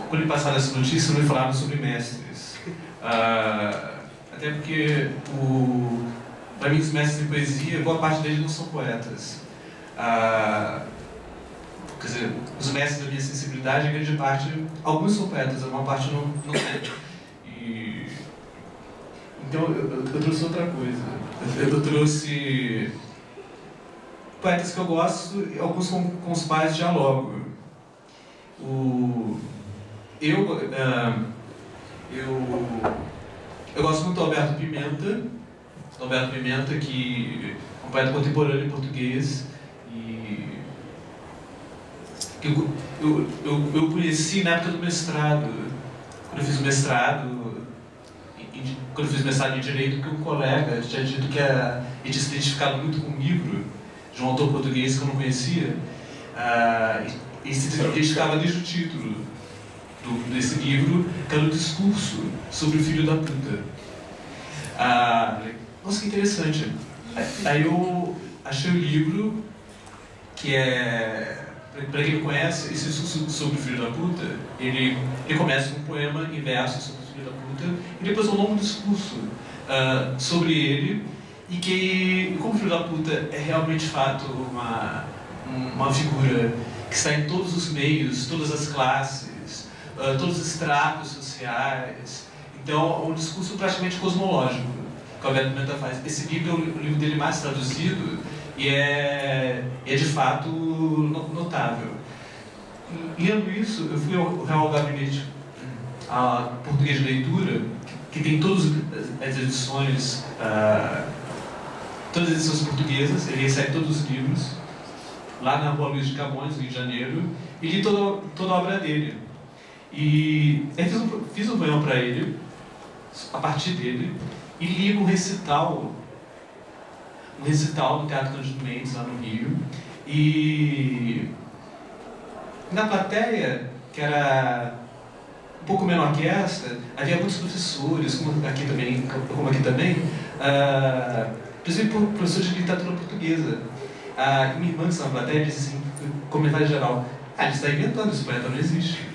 Quando me passaram essa notícia, não me falaram sobre mestres. Até porque, para mim, os mestres de poesia, boa parte deles não são poetas. Quer dizer, os mestres da minha sensibilidade, a grande parte, alguns são poetas, a maior parte não é. Então, eu trouxe outra coisa. Eu trouxe poetas que eu gosto, alguns com os quais dialogo. Eu gosto muito do Alberto Pimenta. Alberto Pimenta, que é um poeta contemporâneo em português. E eu conheci na época do mestrado. Quando eu fiz o mestrado, em Direito, que um colega tinha dito que ele tinha se identificado muito com um livro de um autor português que eu não conhecia, e se identificava desde o título desse livro, que era o discurso sobre o filho da puta. Nossa, que interessante. Aí eu achei o livro, que é, para quem não conhece, esse discurso sobre o filho da puta, ele começa com um poema em versos sobre o filho da puta, e depois um longo discurso sobre ele, e que, como o filho da puta é realmente, de fato, uma figura que está em todos os meios, todas as classes, todos os estratos sociais. Então, é um discurso praticamente cosmológico que o Alberto Pimenta faz. Esse livro é o livro dele mais traduzido e é de fato notável. Lendo isso, eu fui ao Real Gabinete Português de Leitura, que tem todas as edições, todas as edições portuguesas, ele recebe todos os livros, lá na Rua Luiz de Camões, Rio de Janeiro, e li toda a obra dele. E eu fiz um poema para ele, a partir dele, e li um recital no Teatro Cândido Mendes, lá no Rio. E na plateia, que era um pouco menor que esta, havia muitos professores, como aqui também, inclusive professores de literatura portuguesa. E minha irmã que estava na plateia disse assim, comentário geral: ele está inventando, esse poeta não existe.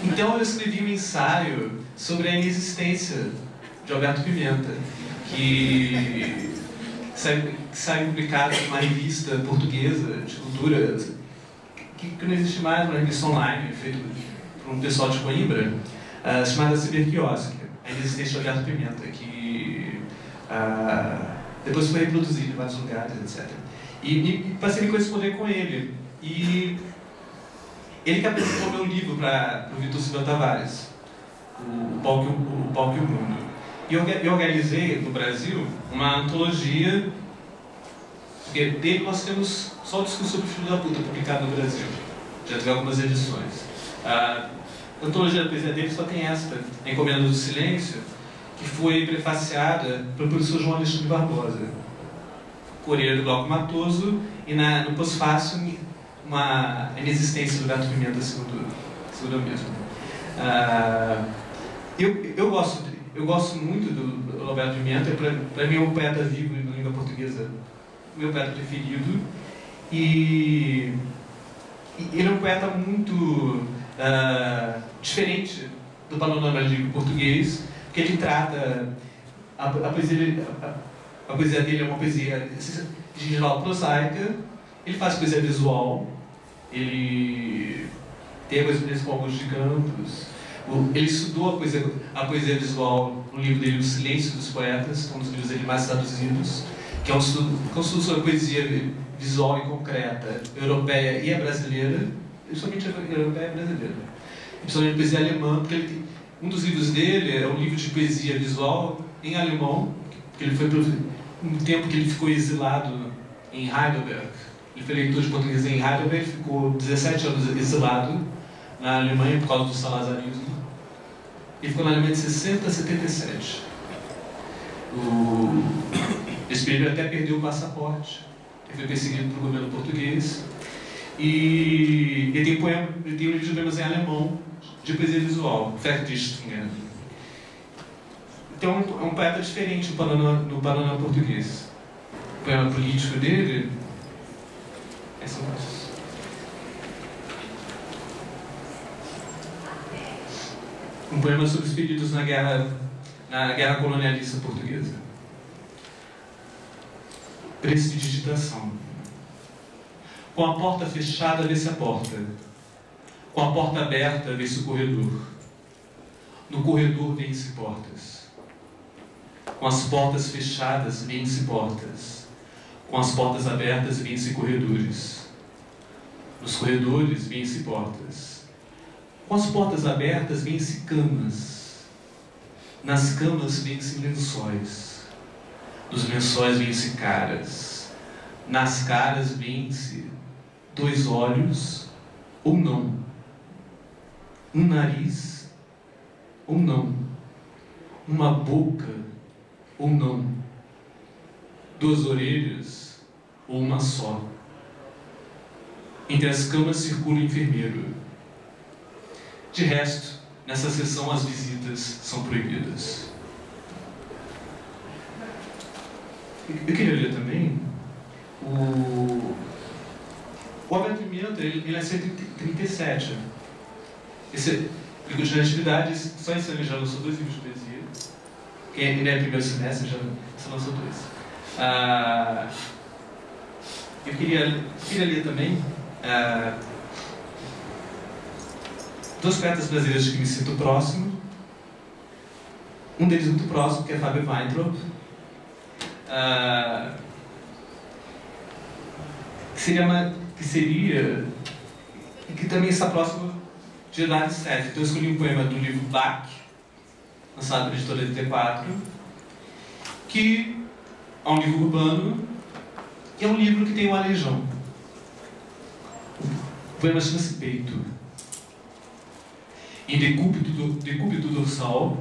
Então eu escrevi um ensaio sobre a inexistência de Alberto Pimenta, que saiu publicado numa revista portuguesa de cultura, que não existe mais, uma revista online, feita por um pessoal de Coimbra, chamada Cyberquiosque, a inexistência de Alberto Pimenta, que depois foi reproduzido em vários lugares, etc. E passei a corresponder com ele. E ele que apresentou meu livro para o Vitor Silva Tavares, o Palco e o Mundo. E eu organizei no Brasil uma antologia, porque dele nós temos só o discurso sobre o filho da puta publicado no Brasil. Já teve algumas edições. A antologia da poesia dele só tem esta, A Encomenda do Silêncio, que foi prefaciada pelo professor João Alexandre Barbosa, coreiro do Glauco Matoso, e no pós-fácil uma inexistência do Alberto Pimenta, segundo eu mesmo. Eu gosto muito do Alberto Pimenta, para mim é um poeta vivo na língua portuguesa, meu poeta preferido, e ele é um poeta muito diferente do panorama lírico português, porque ele trata a poesia dele é uma poesia de geral prosaica, ele faz poesia visual, ele tem a poesia com Augusto de Campos, ele estudou a poesia visual no livro dele, O Silêncio dos Poetas, que é um dos livros dele mais traduzidos, que é um estudo sobre a poesia visual e concreta, europeia e a brasileira, principalmente a europeia e a brasileira, e principalmente a poesia alemã, porque um dos livros dele é um livro de poesia visual em alemão, que ele foi um tempo que ele ficou exilado em Heidelberg. Ele foi leitor de português em Heidelberg, ficou 17 anos exilado na Alemanha por causa do salazarismo. Ele ficou na Alemanha de 60 a 77. Esse período até perdeu o passaporte. Ele foi perseguido pelo governo português. E ele tem um livro de poemas em alemão, de poesia visual, Verdichtungen. Então é um poeta diferente no panorama português. poema político dele é São Paulo. Um poema sobre os feridos na guerra colonialista portuguesa. Prestidigitação. Com a porta fechada, vê-se a porta. Com a porta aberta, vê-se o corredor. No corredor, vêem-se portas. Com as portas fechadas, vêem-se portas. Com as portas abertas, vêem-se corredores. Nos corredores, vêem-se portas. Com as portas abertas, vêem-se camas. Nas camas, vêem-se lençóis. Nos lençóis, vêem-se caras. Nas caras, vêem-se 2 olhos ou não. Um nariz ou não. Uma boca ou não. 2 orelhas ou uma só. Entre as camas circula o enfermeiro. De resto, nessa sessão as visitas são proibidas. Eu queria ler também o Alberto Pimenta, ele nasceu em 37. Esse Livro de Atividades, só esse ano ele já lançou 2 livros de poesia. Ele é primeiro semestre, já lançou 2. Eu queria ler também 2 poetas brasileiros que me sinto próximo. Um deles muito próximo, que é Fábio Weintraub. Que também está próximo de Eduardo Steffen. Então eu escolhi um poema do livro Bach, lançado pela editora T4, que é um livro urbano, e é um livro que tem um aleijão. O poema chama-se Peito. Em decúbito dorsal,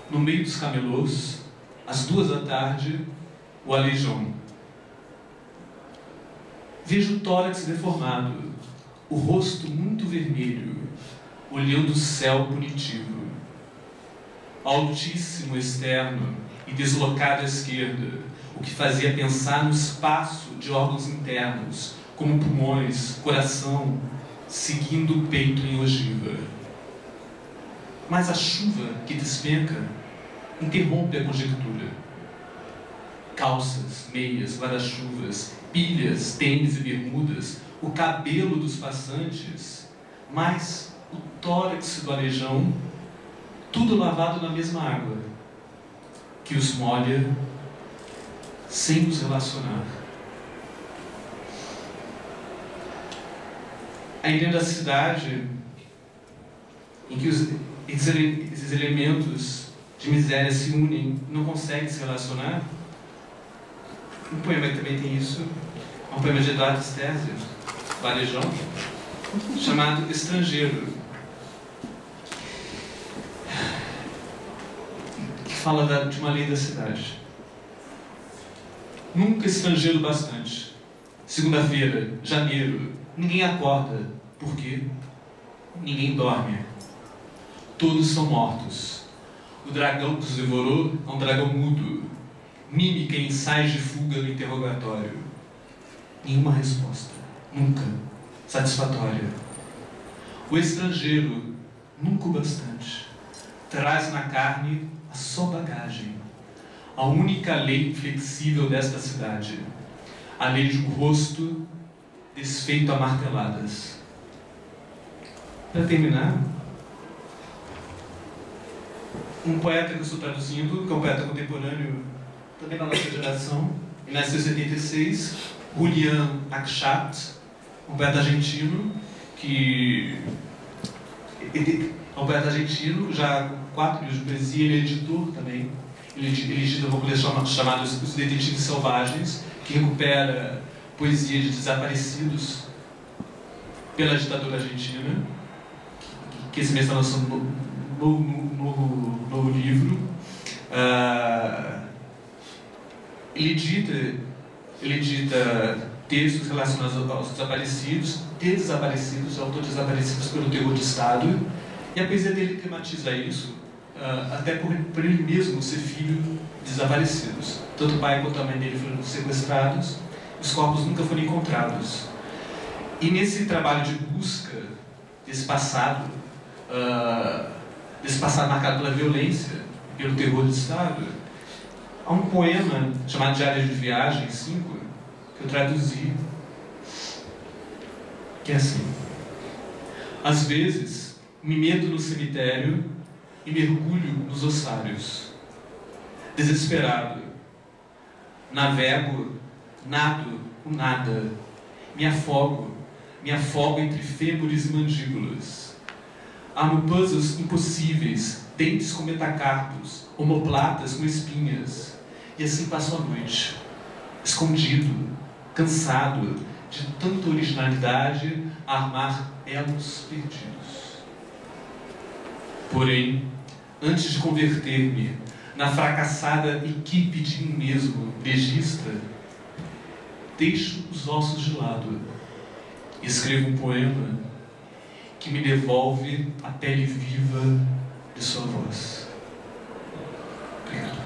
no meio dos camelôs, às 2 da tarde, o aleijão. Vejo o tórax deformado, o rosto muito vermelho, olhando o céu punitivo. Altíssimo externo e deslocado à esquerda, o que fazia pensar no espaço de órgãos internos, como pulmões, coração, seguindo o peito em ogiva. Mas a chuva que despenca interrompe a conjectura. Calças, meias, guarda-chuvas, pilhas, tênis e bermudas, o cabelo dos passantes, mais o tórax do aleijão, tudo lavado na mesma água, que os molha sem nos relacionar. Aí dentro da cidade, em que esses elementos de miséria se unem e não conseguem se relacionar, um poema que também tem isso, é um poema de Eduardo Steffen, Varejão, chamado Estrangeiro, que fala de uma lei da cidade. Nunca estrangeiro bastante. Segunda-feira, janeiro, ninguém acorda. Por quê? Ninguém dorme. Todos são mortos. O dragão que os devorou é um dragão mudo. Mímica em ensaios de fuga no interrogatório. Nenhuma resposta. Nunca. Satisfatória. O estrangeiro, nunca o bastante, traz na carne a só bagagem. A única lei inflexível desta cidade. A lei de um rosto desfeito a marteladas. Para terminar, um poeta que eu estou traduzindo, que é um poeta contemporâneo também da nossa geração, ele nasceu em 76, Julián Akshat, um poeta argentino, que é um poeta argentino, já com 4 livros de poesia, ele é editor também. Ele edita uma coleção chamada Os Detetives Selvagens, que recupera poesia de desaparecidos pela ditadura argentina, que esse mês está lançando um novo livro. Ele edita textos relacionados aos desaparecidos, autor desaparecidos pelo terror de Estado, e a poesia dele tematiza isso, até por ele mesmo ser filho de desaparecidos. Tanto o pai quanto a mãe dele foram sequestrados, os corpos nunca foram encontrados. E nesse trabalho de busca desse passado marcado pela violência, pelo terror do Estado, há um poema chamado Diário de Viagem 5, que eu traduzi, que é assim: às vezes me meto no cemitério e mergulho nos ossários. Desesperado, navego, nado o nada, me afogo entre fêmures e mandíbulas. Armo puzzles impossíveis, dentes com metacarpos, omoplatas com espinhas, e assim passo a noite, escondido, cansado de tanta originalidade a armar elos perdidos. Porém, antes de converter-me na fracassada equipe de mim mesmo, legista, deixo os ossos de lado e escrevo um poema que me devolve a pele viva de sua voz. Obrigado.